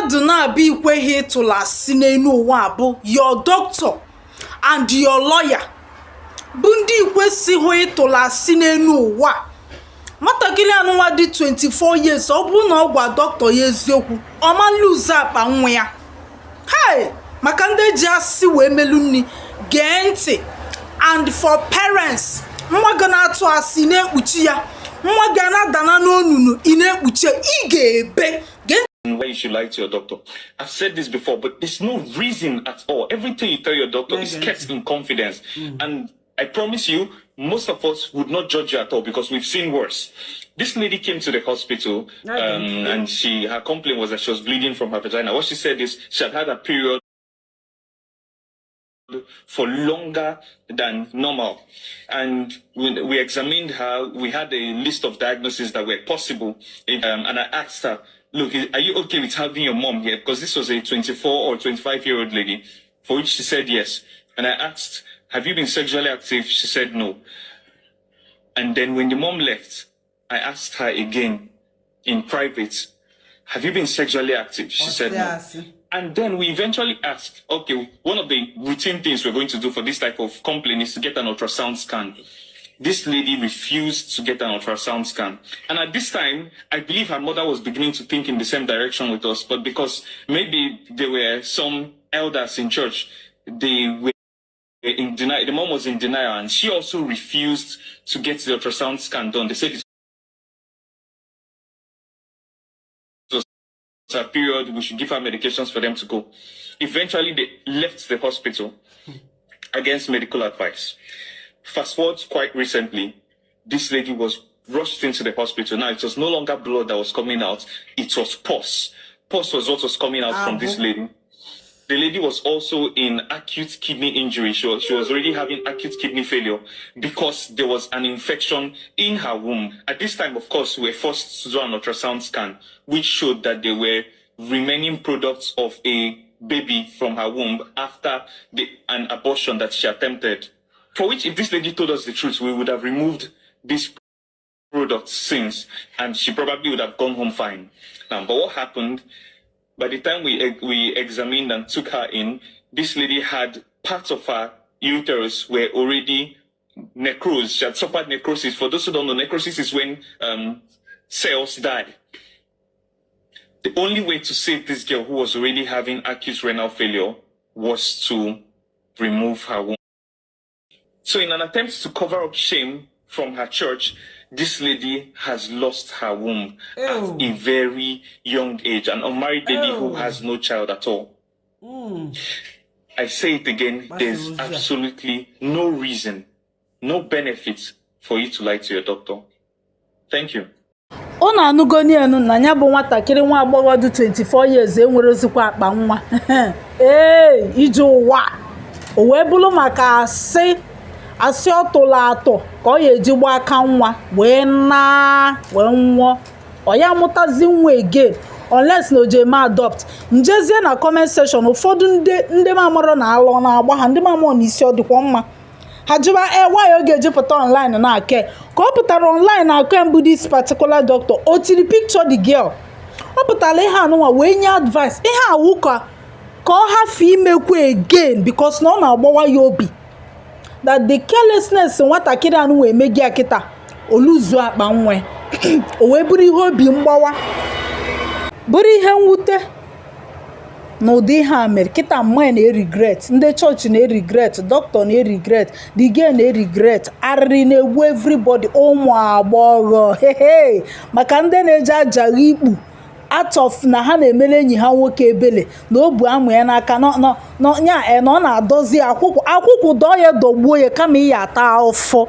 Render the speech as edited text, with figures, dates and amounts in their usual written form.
mmadụ na-abịa ikweghị ịtụla asị n'elu ụwa bụ your doctor and your lawyer bụ ndị ikwesịghị ịtụla asị n'elu ụwa. Nwatakịrị anụnwa dị 24 years ọ bụrụ na ọ gwa dọkịta ya eziokwu ọ ma lose akpa nwa ya. Hey, maka ndị ji asị wee melu nri gee ntị. And for parents, nwa ga na-atụ asị na-ekpuchi ya, nwa ga na-adana n'onunu ị na-ekpuchi ị ga-ebe. Why you should lie to your doctor. I've said this before, but there's no reason at all. Everything you tell your doctor is kept in confidence. And I promise you, most of us would not judge you at all because we've seen worse. This lady came to the hospital and her complaint was that she was bleeding from her vagina. What she said is she had a period for longer than normal. And when we examined her, we had a list of diagnoses that were possible. And I asked her, look, are you okay with having your mom here? Because this was a 24 or 25-year-old lady, for which she said yes. And I asked, have you been sexually active? She said no. And then when the mom left, I asked her again in private, have you been sexually active? She said no. And then we eventually asked, okay, one of the routine things we're going to do for this type of complaint is to get an ultrasound scan. This lady refused to get an ultrasound scan. And at this time, I believe her mother was beginning to think in the same direction with us, but because maybe there were some elders in church, they were in denial. The mom was in denial, and she also refused to get the ultrasound scan done. They said it was a period, we should give her medications for them to go. Eventually, they left the hospital against medical advice. Fast forward quite recently, this lady was rushed into the hospital. Now, it was no longer blood that was coming out, it was pus. Pus was what was coming out from this lady. The lady was also in acute kidney injury. She was already having acute kidney failure because there was an infection in her womb. At this time, of course, we were forced to do an ultrasound scan, which showed that there were remaining products of a baby from her womb after an abortion that she attempted. For which, if this lady told us the truth, we would have removed these products since, and she probably would have gone home fine. But what happened, by the time we examined and took her in, this lady had parts of her uterus were already necrosed. She had suffered necrosis. For those who don't know, necrosis is when cells die. The only way to save this girl who was already having acute renal failure was to remove her womb. So in an attempt to cover up shame from her church, this lady has lost her womb at a very young age, an unmarried lady who has no child at all. I say it again, there's absolutely no reason, no benefit for you to lie to your doctor. Thank you. Ọ na-anụgo n'enu na nya bụ nwatakịrị nwa agbọghọ dị 24 years enwere ozikwa akpa nwa. Ije ụwa o wee bụrụ maka asị ọtụla atọ ka ọ ya eji gba aka nwa wee nwụọ. Ọ ya amụtazi nwa again unless na o je ma adopt. Njezie na comment section ụfọdụ ndị mamaro na alọ na agba ha ndị mamaro na isi ọ dịkwa mma. Ha jụba why ọ ga-eji pụta online na ake ka ọ pụtara online na ake mbụ this particular doctor o tiri picture the girl. Ọ pụtara ihe anụnwa wee nye advice ihe awụ ka ọ hafe imekwa again because na ọ na-agbawa ya obi. That the carelessness nwatakịrị anụ wee megi akịta oluzu akpa nwe o wee bụrụ ihe obi mgbawa bụrụ ihe mwute na ụdị ha mere kịta mma na-regret, ndị chọọchị na-regret, doctor na-regret, the girl na-regret, arịrị na-egbu everybody, ụmụ agbọghọ maka ndị na-eji ajaghị ikpu out of na ha na-emere enyi ha nwoke ebele na obu amụ ya n'aka na ọ na-adozi akwụkwụ dọọ ya dọgbuo ya kama ya ata afọ.